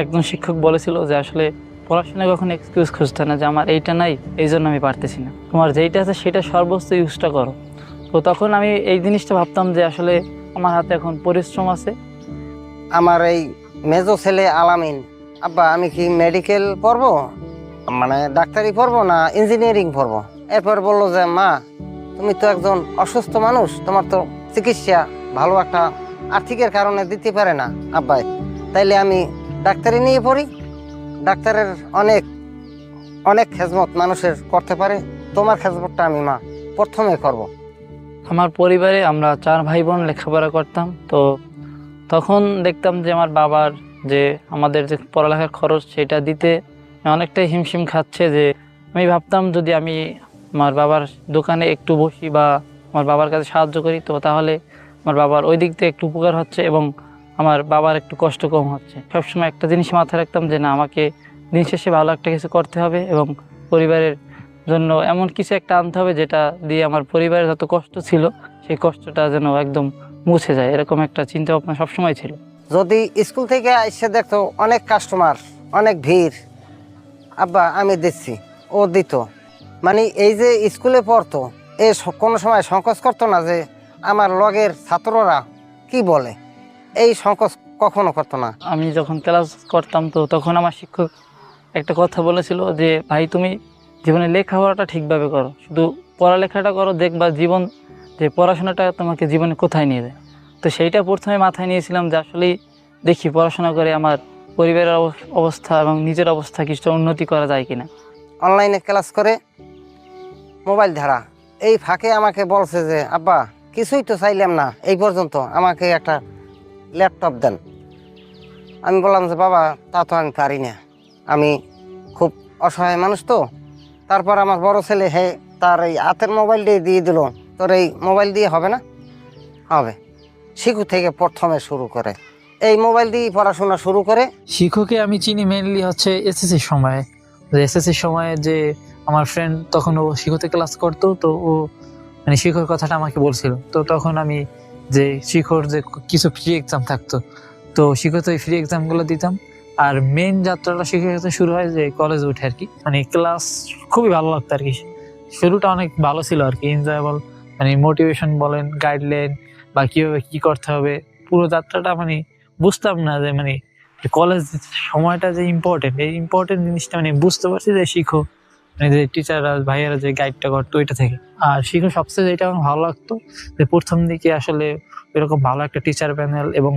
একজন শিক্ষক বলেছিল যে আসলে পড়াশোনায় কখনো এক্সকিউজ খুঁজতে না, যে আমার এইটা নাই এই জন্য আমি পারতেছি না, তোমার যেইটা আছে সেটা সর্বোচ্চ ইউজটা করো। তো তখন আমি এই জিনিসটা ভাবতাম যে আসলে আমার হাতে এখন পরিশ্রম আছে। আমার এই মেজো ছেলে আলামিন, আব্বা আমি কি মেডিকেল পড়বো, মানে ডাক্তারি পড়বো না ইঞ্জিনিয়ারিং পড়বো? এরপর বললো যে মা তুমি তো একজন অসুস্থ মানুষ, তোমার তো চিকিৎসা ভালো একটা আর্থিকের কারণে দিতে পারে না আব্বাই, তাইলে আমি ডাক্তারি নিয়ে পড়ি। ডাক্তারের অনেক অনেক খেজমত মানুষের করতে পারে, তোমার খেজমতটা আমি মা প্রথমে করব। আমার পরিবারে আমরা 4 ভাই বোন লেখাপড়া করতাম। তো তখন দেখতাম যে আমার বাবার যে আমাদের যে পড়ালেখার খরচ সেটা দিতে অনেকটাই হিমশিম খাচ্ছে। যে আমি ভাবতাম যদি আমি আমার বাবার দোকানে একটু বসি বা আমার বাবার কাছে সাহায্য করি, তো তাহলে আমার বাবার ওই দিক থেকে একটু উপকার হচ্ছে এবং আমার বাবার একটু কষ্ট কম হচ্ছে। সবসময় একটা জিনিস মাথায় রাখতাম যে না, আমাকে দিন শেষে ভালো একটা কিছু করতে হবে এবং পরিবারের জন্য এমন কিছু একটা আনতে হবে যেটা দিয়ে আমার পরিবারের যত কষ্ট ছিল সেই কষ্টটা যেন একদম মুছে যায়, এরকম একটা চিন্তা ভাবনা সবসময় ছিল। যদি স্কুল থেকে এসে দেখতো অনেক কাস্টমার, অনেক ভিড়, আব্বা আমি দিচ্ছি, ও দিত, মানে এই যে স্কুলে পড়তো এ কোনো সময় সংকোচ করতো না যে আমার লগের ছাত্ররা কি বলে, এই সংকোচ কখনো করতো না। আমি যখন ক্লাস করতাম তো তখন আমার শিক্ষক একটা কথা বলেছিল যে ভাই তুমি জীবনে লেখাপড়াটা ঠিকভাবে করো, শুধু পড়ালেখাটা করো, দেখবা জীবন যে পড়াশোনাটা তোমাকে জীবনে কোথায় নিয়ে যায়। তো সেইটা প্রথমে মাথায় নিয়েছিলাম যে আসলেই দেখি পড়াশোনা করে আমার পরিবারের অবস্থা এবং নিজের অবস্থা কিছুটা উন্নতি করা যায় কিনা। অনলাইনে ক্লাস করে মোবাইল ধারা, এই ফাঁকে আমাকে বলছে যে আব্বা কিছুই তো চাইলাম না এই পর্যন্ত, আমাকে একটা ল্যাপটপ দেন। আমি বললাম যে বাবা তা তো আমি পারি না, আমি খুব অসহায় মানুষ। তো তারপর আমার বড় ছেলে তার এই হাতের মোবাইল দিয়ে দিল, তোর এই মোবাইল দিয়ে হবে না? হবে। শিশু থেকে প্রথমে শুরু করে এই মোবাইল দিয়ে পড়াশোনা শুরু করে। শিক্ষককে আমি চিনি মেইনলি হচ্ছে এসএসসির সময়। এসএসসির সময় যে আমার ফ্রেন্ড তখন ও শিক্ষকতে ক্লাস করতো, তো ও মানে শিক্ষকের কথাটা আমাকে বলছিল। তো তখন আমি যে শিক্ষক যে কিছু ফ্রি এক্সাম থাকতো, তো শিক্ষক ওই ফ্রি এক্সামগুলো দিতাম। আর মেইন যাত্রাটা শিক্ষকতা শুরু হয় যে কলেজে উঠে আর কি, মানে ক্লাস খুবই ভালো লাগতো আর কি। শুরুটা অনেক ভালো ছিল আর কি, এনজয়েবল, মানে মোটিভেশন বলেন, গাইডলাইন বা কিভাবে কি করতে হবে, পুরো যাত্রাটা মানে বুঝতাম না যে মানে কলেজ সময়টা যে ইম্পর্টেন্ট, এই ইম্পর্টেন্ট জিনিসটা মানে বুঝতে পারছি যে শিক্ষক মানে যে টিচাররা ভাইয়ারা যে গাইডটা করতো ওইটা থেকে। আর শিক্ষক সবচেয়ে যেটা আমার ভালো লাগতো যে প্রথম দিকে আসলে এরকম ভালো একটা টিচার প্যানেল এবং